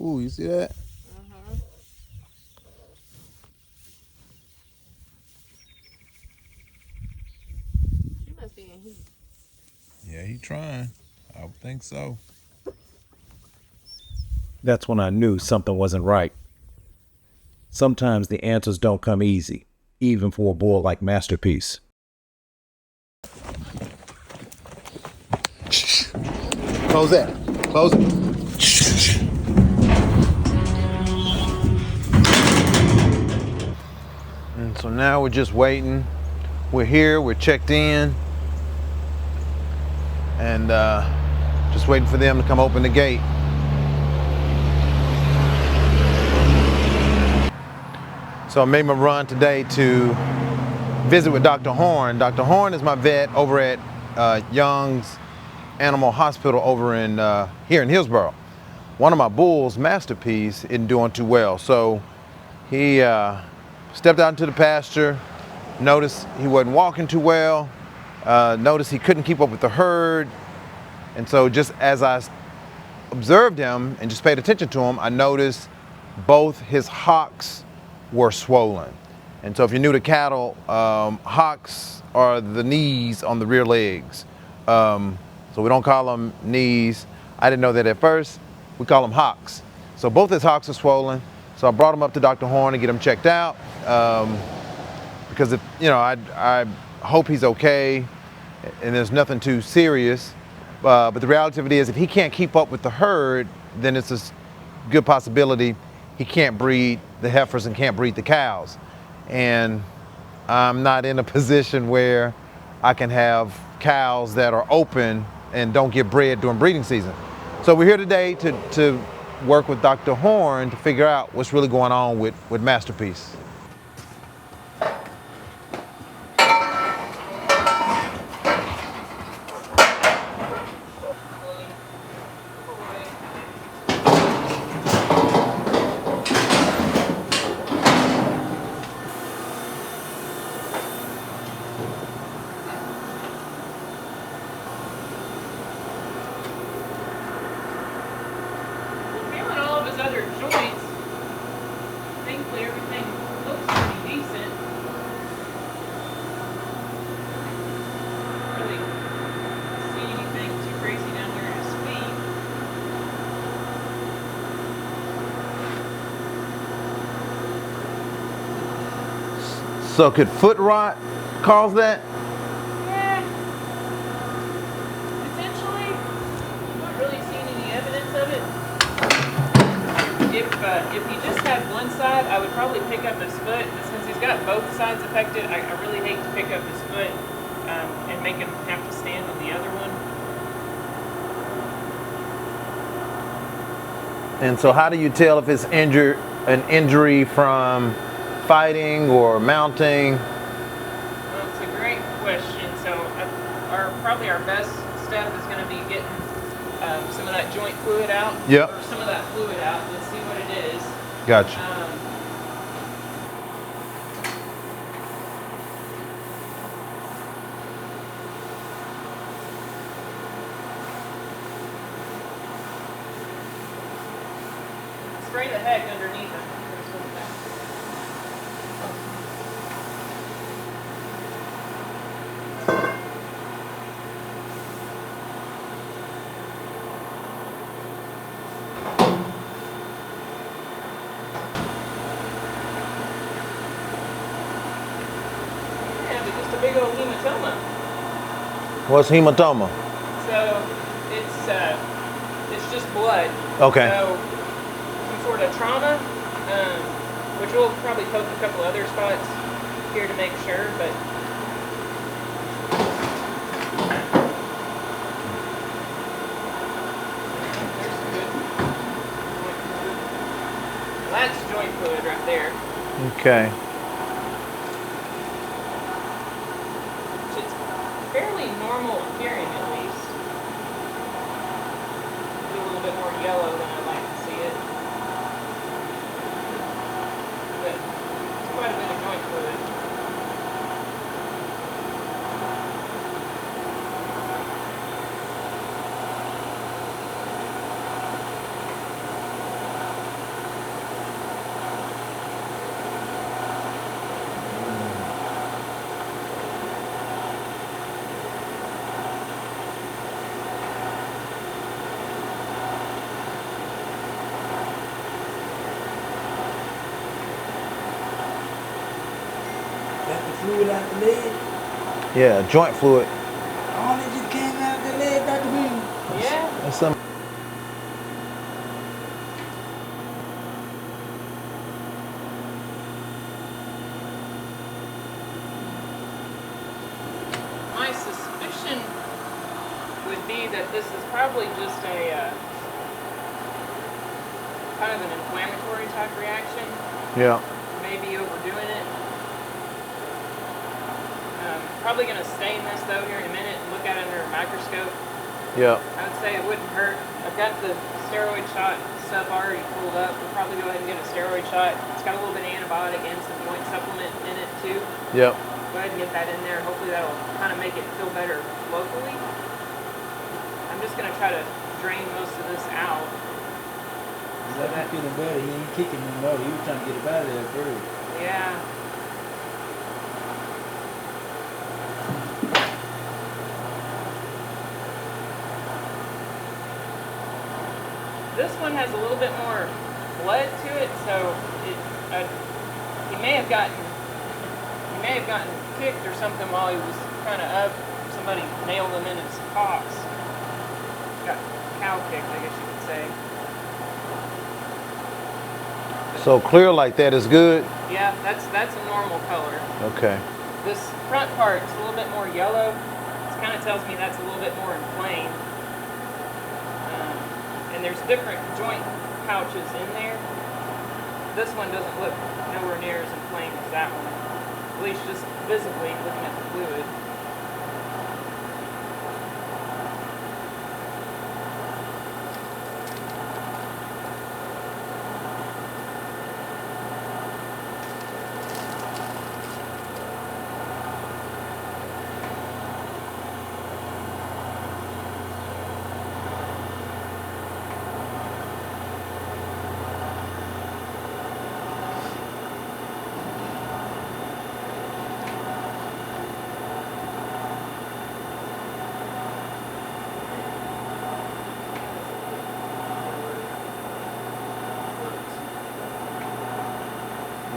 Ooh, you see that? Uh-huh. She must be in heat. Yeah, he trying. I would think so. That's when I knew something wasn't right. Sometimes the answers don't come easy, even for a bull like MasterPiece. Close that. Close it. And so now we're just waiting. We're here, we're checked in, and just waiting for them to come open the gate. So I made my run today to visit with Dr. Horn. Dr. Horn is my vet over at Young's Animal Hospital over in here in Hillsborough. One of my bulls, MasterPiece, isn't doing too well. So he stepped out into the pasture, noticed he wasn't walking too well, noticed he couldn't keep up with the herd. And so just as I observed him and just paid attention to him, I noticed both his hocks were swollen. And so if you're new to cattle, hocks are the knees on the rear legs. So we don't call them knees. I didn't know that at first. We call them hocks. So both his hocks are swollen. So I brought him up to Dr. Horn to get him checked out. Because if, you know, I hope he's okay and there's nothing too serious. But the reality of it is, if he can't keep up with the herd, then it's a good possibility he can't breed the heifers and can't breed the cows. And I'm not in a position where I can have cows that are open and don't get bred during breeding season. So we're here today to work with Dr. Horn to figure out what's really going on with MasterPiece. Feeling all of his other joints. Thankfully, everything looks pretty decent. Don't really see anything too crazy down here at his feet. So could foot rot cause that? Yeah. Potentially. I'm not really seeing any evidence of it. If he just had one side, I would probably pick up his foot. But since he's got both sides affected, I really hate to pick up his foot and make him have to stand on the other one. And so how do you tell if it's an injury from fighting or mounting? Well, it's a great question. So probably our best step is going to be getting some of that joint fluid out. Yep. Or some of that fluid out. Let's see what it is. Gotcha. Spray the heck underneath him. Yeah, but just a big old hematoma. What's hematoma? So it's just blood. Okay. So some sort of trauma, which we'll probably poke a couple other spots here to make sure, but there's some good joint fluid. That's joint fluid right there. Okay. It's fairly normal appearing at least. Maybe a little bit more yellow than I'd like to see it. But it's quite a bit of joint fluid. fluid out the leg. Yeah, joint fluid. All that just came out the leg, Dr. Green. Yeah. That's some. My suspicion would be that this is probably just a kind of an inflammatory type reaction. Yeah. Maybe overdoing it. Probably going to stain this though here in a minute and look at it under a microscope. Yeah. I would say it wouldn't hurt. I've got the steroid shot stuff already pulled up. We'll probably go ahead and get a steroid shot. It's got a little bit of antibiotic and some joint supplement in it too. Yep. Go ahead and get that in there. Hopefully that'll kind of make it feel better locally. I'm just going to try to drain most of this out. He's like, feeling better. He ain't kicking no more. He was trying to get it out of there first. Yeah. This one has a little bit more blood to it, so he may have gotten kicked or something while he was kind of up. Somebody nailed him in his hocks. Got cow kicked, I guess you could say. So clear like that is good. Yeah, that's a normal color. Okay. This front part is a little bit more yellow. It kind of tells me that's a little bit more inflamed. And there's different joint pouches in there. This one doesn't look nowhere near as inflamed as that one. At least just visibly looking at the fluid.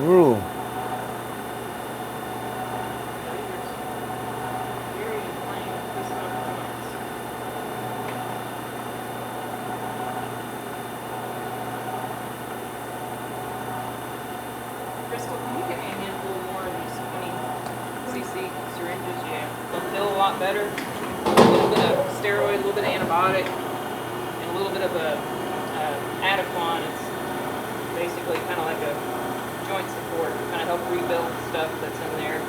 Ooh. Very inflamed piston joints. Crystal, can you give me a handful more of these 20cc syringes? Yeah. It'll feel a lot better. A little bit of steroid, a little bit of antibiotic, and a little bit of a Adapalon. It's basically kind of like a joint support, kind of help rebuild stuff that's in there.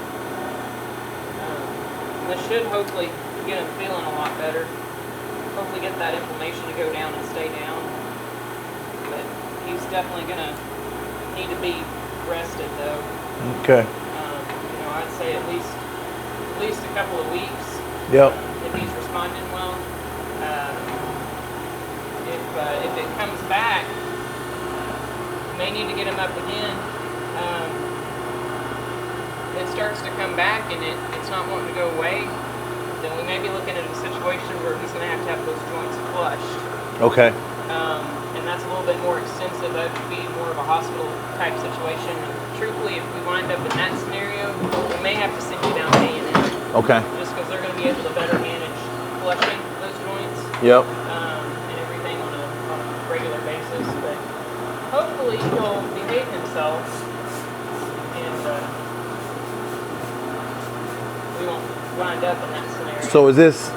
This should hopefully get him feeling a lot better. Hopefully get that inflammation to go down and stay down. But he's definitely going to need to be rested though. Okay. I'd say at least a couple of weeks. Yep. If he's responding well. If it comes back, you may need to get him up again. It starts to come back and it's not wanting to go away, then we may be looking at a situation where he's going to have those joints flushed. Okay. And that's a little bit more extensive. That would be more of a hospital type situation. And truthfully, if we wind up in that scenario, we may have to send you down to A&M. Okay. Just because they're going to be able to better manage flushing those joints. Yep. And everything on a regular basis. But hopefully he'll behave himself and we won't wind up in that scenario. So is this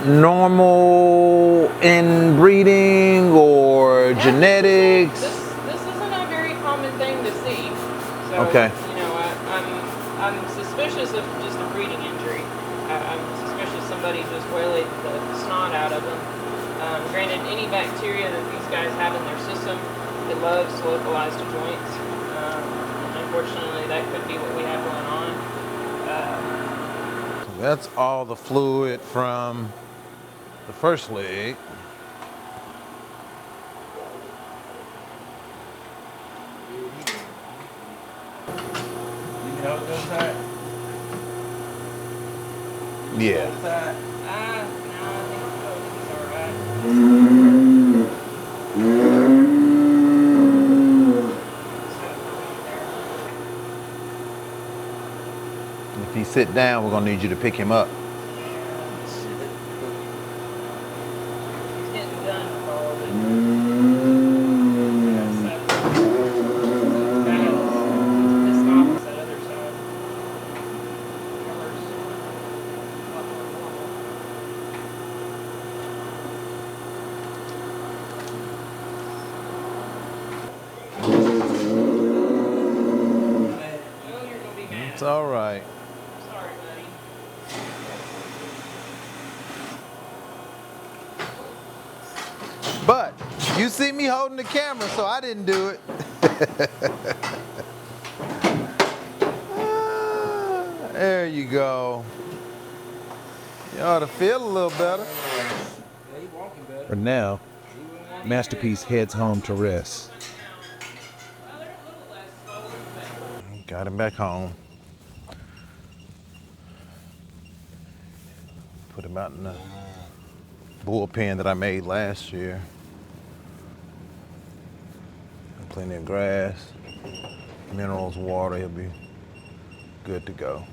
normal in breeding or genetics? This isn't a very common thing to see. So, Okay. I'm suspicious of just a breeding injury. I'm suspicious somebody just waylaid the snot out of them. Granted, any bacteria that these guys have in their system, it loves to localize to joints. Unfortunately, that could be what we have going on. That's all the fluid from the first leg. You know the other side? Yeah. The other side? No, I think it's alright. sit down, we're gonna need you to pick him up. He's getting done with all of it. This office, that other side, covers a lot more normal. Well, you're gonna be mad. It's all right. Sorry, buddy. But you see me holding the camera, so I didn't do it. There you go. You ought to feel a little better. Yeah, he walking better. For now, MasterPiece heads home to rest. Well, they're a little less swollen, but Got him back home. Put him out in the bullpen that I made last year. Plenty of grass, minerals, water. He'll be good to go.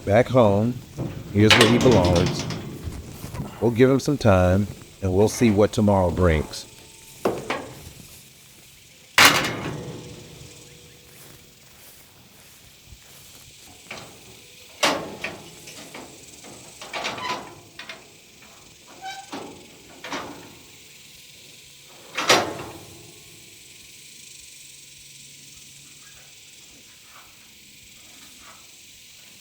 Back home, here's where he belongs. We'll give him some time, and we'll see what tomorrow brings.